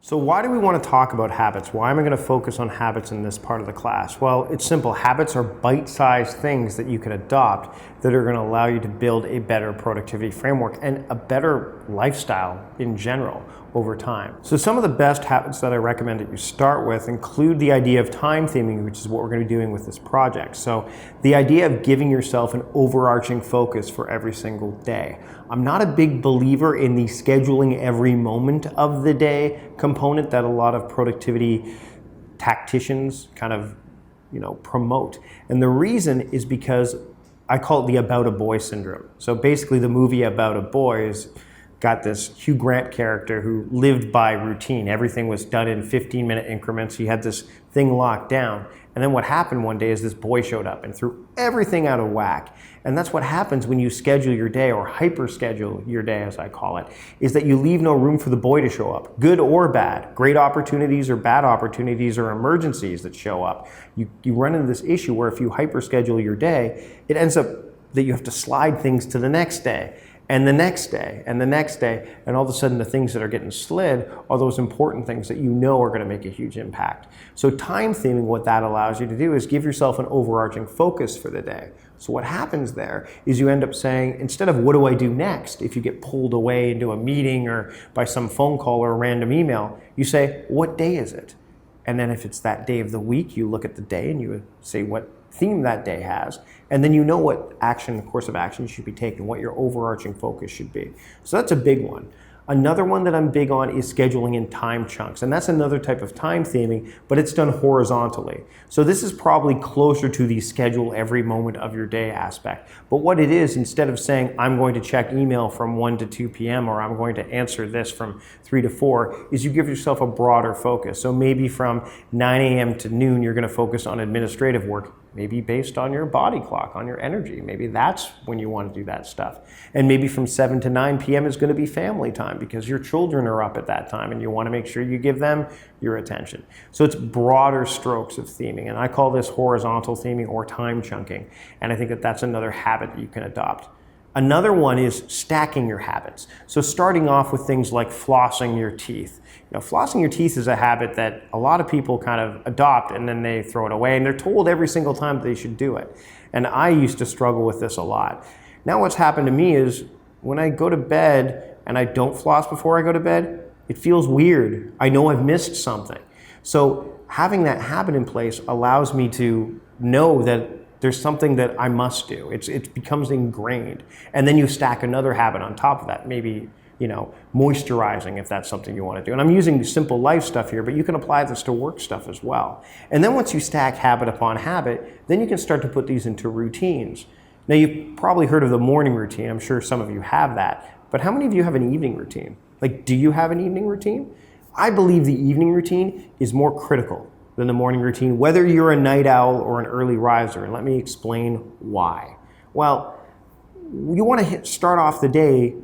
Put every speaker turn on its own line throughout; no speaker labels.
So why do we want to talk about habits? Why am I going to focus on habits in this part of the class? Well, it's simple. Habits are bite-sized things that you can adopt that are going to allow you to build a better productivity framework and a better lifestyle in general over time. So some of the best habits that I recommend that you start with include the idea of time theming, which is what we're going to be doing with this project. So the idea of giving yourself an overarching focus for every single day. I'm not a big believer in the scheduling every moment of the day component that a lot of productivity tacticians kind of, promote. And the reason is because I call it the About a Boy syndrome. So basically the movie About a Boy is got this Hugh Grant character who lived by routine. Everything was done in 15-minute increments. He had this thing locked down. And then what happened one day is this boy showed up and threw everything out of whack. And that's what happens when you schedule your day, or hyper-schedule your day as I call it, is that you leave no room for the boy to show up, good or bad, great opportunities or bad opportunities or emergencies that show up. You run into this issue where if you hyper-schedule your day, it ends up that you have to slide things to the next day, and the next day, and the next day, and all of a sudden the things that are getting slid are those important things that you know are going to make a huge impact. So time theming, what that allows you to do is give yourself an overarching focus for the day. So what happens there is you end up saying, instead of what do I do next, if you get pulled away into a meeting or by some phone call or a random email, you say, what day is it? And then if it's that day of the week, you look at the day and you say what theme that day has, and then you know what course of action should be taken, what your overarching focus should be. So that's a big one. Another one that I'm big on is scheduling in time chunks, and that's another type of time theming, but it's done horizontally. So this is probably closer to the schedule every moment of your day aspect. But what it is, instead of saying I'm going to check email from 1 to 2 p.m. or I'm going to answer this from 3 to 4, is you give yourself a broader focus. So maybe from 9 a.m. to noon, you're going to focus on administrative work, maybe based on your body clock, on your energy. Maybe that's when you want to do that stuff. And maybe from 7 to 9 p.m. is going to be family time because your children are up at that time and you want to make sure you give them your attention. So it's broader strokes of theming. And I call this horizontal theming or time chunking. And I think that that's another habit that you can adopt. Another one is stacking your habits. So starting off with things like flossing your teeth. Flossing your teeth is a habit that a lot of people kind of adopt and then they throw it away and they're told every single time that they should do it. And I used to struggle with this a lot. Now what's happened to me is when I go to bed and I don't floss before I go to bed, it feels weird. I know I've missed something. So having that habit in place allows me to know that there's something that I must do. It becomes ingrained. And then you stack another habit on top of that, maybe moisturizing if that's something you want to do. And I'm using simple life stuff here, but you can apply this to work stuff as well. And then once you stack habit upon habit, then you can start to put these into routines. Now you've probably heard of the morning routine. I'm sure some of you have that. But how many of you have an evening routine? Do you have an evening routine? I believe the evening routine is more critical than the morning routine, whether you're a night owl or an early riser. And let me explain why. Well, you want to start off the day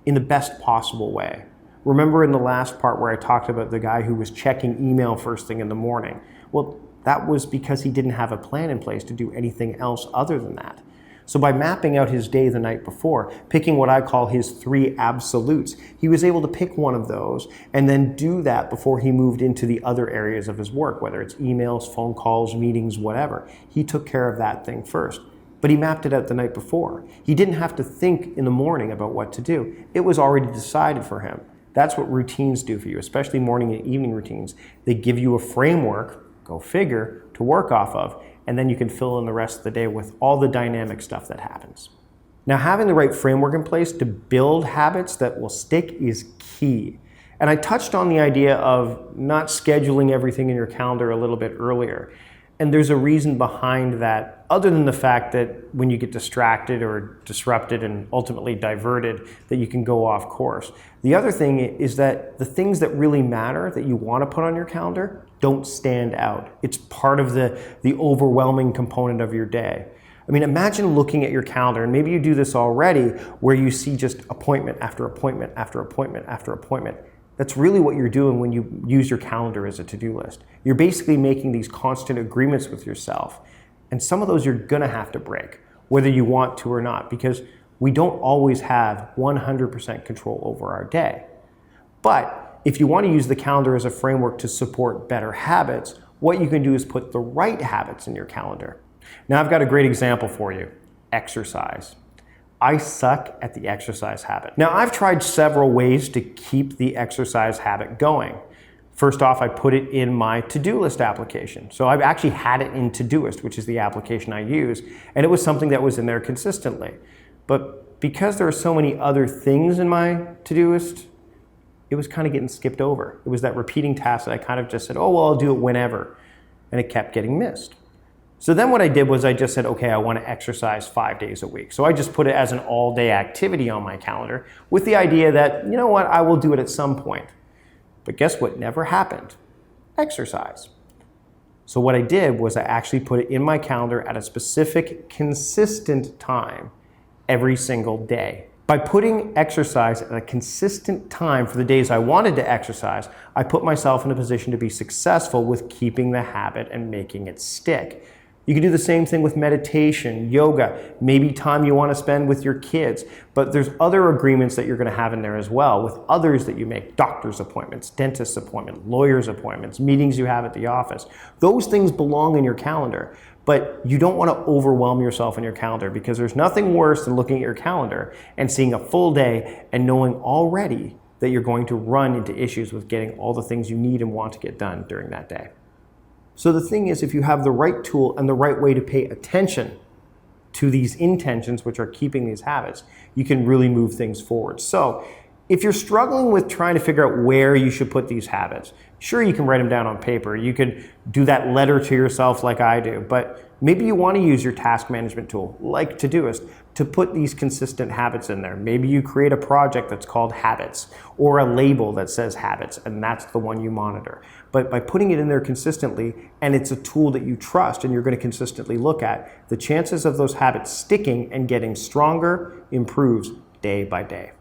in the best possible way. Remember in the last part where I talked about the guy who was checking email first thing in the morning? Well, that was because he didn't have a plan in place to do anything else other than that. So by mapping out his day the night before, picking what I call his 3 absolutes, he was able to pick one of those and then do that before he moved into the other areas of his work, whether it's emails, phone calls, meetings, whatever. He took care of that thing first. But he mapped it out the night before. He didn't have to think in the morning about what to do. It was already decided for him. That's what routines do for you, especially morning and evening routines. They give you a framework, go figure, to work off of, and then you can fill in the rest of the day with all the dynamic stuff that happens. Now, having the right framework in place to build habits that will stick is key. And I touched on the idea of not scheduling everything in your calendar a little bit earlier. And there's a reason behind that, other than the fact that when you get distracted or disrupted and ultimately diverted, that you can go off course. The other thing is that the things that really matter that you want to put on your calendar don't stand out. It's part of the overwhelming component of your day. I mean, imagine looking at your calendar, and maybe you do this already, where you see just appointment after appointment after appointment after appointment. That's really what you're doing when you use your calendar as a to-do list. You're basically making these constant agreements with yourself. And some of those you're gonna have to break, whether you want to or not, because we don't always have 100% control over our day. But if you want to use the calendar as a framework to support better habits, what you can do is put the right habits in your calendar. Now I've got a great example for you: exercise. I suck at the exercise habit. Now I've tried several ways to keep the exercise habit going. First off, I put it in my to-do list application. So I've actually had it in Todoist, which is the application I use, and it was something that was in there consistently. But because there are so many other things in my Todoist, it was kind of getting skipped over. It was that repeating task that I kind of just said, oh, well, I'll do it whenever. And it kept getting missed. So then what I did was I just said, okay, I want to exercise 5 days a week. So I just put it as an all-day activity on my calendar with the idea that, you know what, I will do it at some point. But guess what never happened? Exercise. So what I did was I actually put it in my calendar at a specific, consistent time every single day. By putting exercise at a consistent time for the days I wanted to exercise, I put myself in a position to be successful with keeping the habit and making it stick. You can do the same thing with meditation, yoga, maybe time you want to spend with your kids. But there's other agreements that you're going to have in there as well with others that you make: doctor's appointments, dentist's appointments, lawyer's appointments, meetings you have at the office. Those things belong in your calendar. But you don't want to overwhelm yourself in your calendar, because there's nothing worse than looking at your calendar and seeing a full day and knowing already that you're going to run into issues with getting all the things you need and want to get done during that day. So the thing is, if you have the right tool and the right way to pay attention to these intentions, which are keeping these habits, you can really move things forward. So if you're struggling with trying to figure out where you should put these habits, sure, you can write them down on paper. You could do that letter to yourself like I do, but maybe you want to use your task management tool like Todoist to put these consistent habits in there. Maybe you create a project that's called Habits, or a label that says Habits, and that's the one you monitor. But by putting it in there consistently, and it's a tool that you trust and you're going to consistently look at, the chances of those habits sticking and getting stronger improves day by day.